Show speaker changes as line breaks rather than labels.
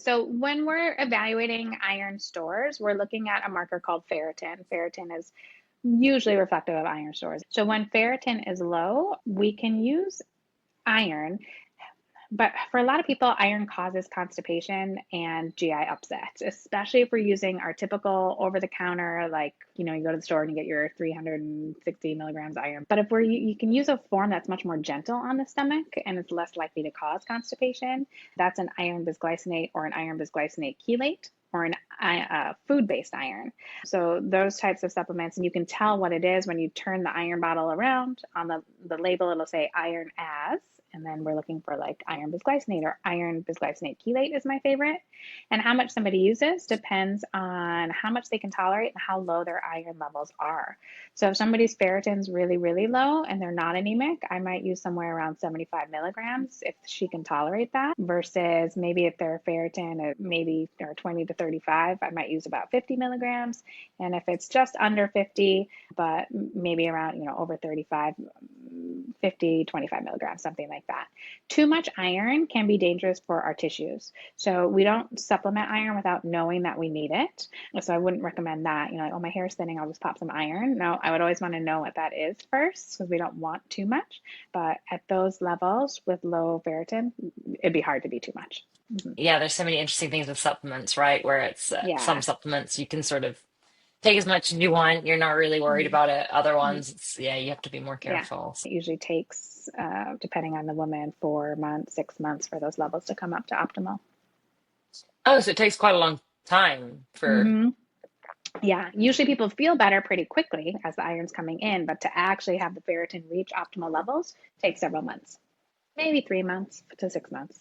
So when we're evaluating iron stores, we're looking at a marker called ferritin. Ferritin is usually reflective of iron stores. So when ferritin is low, we can use iron. But for a lot of people, iron causes constipation and GI upset, especially if we're using our typical over the counter, like, you go to the store and you get your 360 milligrams iron. But if you can use a form that's much more gentle on the stomach and it's less likely to cause constipation, that's an iron bisglycinate or an iron bisglycinate chelate or a food-based iron. So those types of supplements, and you can tell what it is when you turn the iron bottle around. On the label, it'll say iron as, and then we're looking for like iron bisglycinate or iron bisglycinate chelate is my favorite. And how much somebody uses depends on how much they can tolerate and how low their iron levels are. So if somebody's ferritin's really, really low and they're not anemic, I might use somewhere around 75 milligrams if she can tolerate that, versus maybe if their ferritin maybe are 20 to 35, I might use about 50 milligrams. And if it's just under 50, but maybe around, over 35, 50, 25 milligrams, something like that. Too much iron can be dangerous for our tissues. So we don't supplement iron without knowing that we need it. So I wouldn't recommend that, like, oh, my hair is thinning, I'll just pop some iron. No, I would always want to know what that is first because we don't want too much. But at those levels with low ferritin, it'd be hard to be too much.
Yeah, there's so many interesting things with supplements, right? Where it's some
Yeah.
supplements you can sort of take as much as you want. You're not really worried
Mhm.
about it. Other
Mhm.
ones, yeah, you have to be more
Yeah.
careful.
It usually takes, depending on the woman, 4 months, 6 months for those levels to come up to optimal.
Oh, so it takes quite a long time for.
hmm Yeah, usually people feel better pretty quickly as the iron's coming in, but to actually have the ferritin reach optimal levels takes several months, maybe 3 months to 6 months.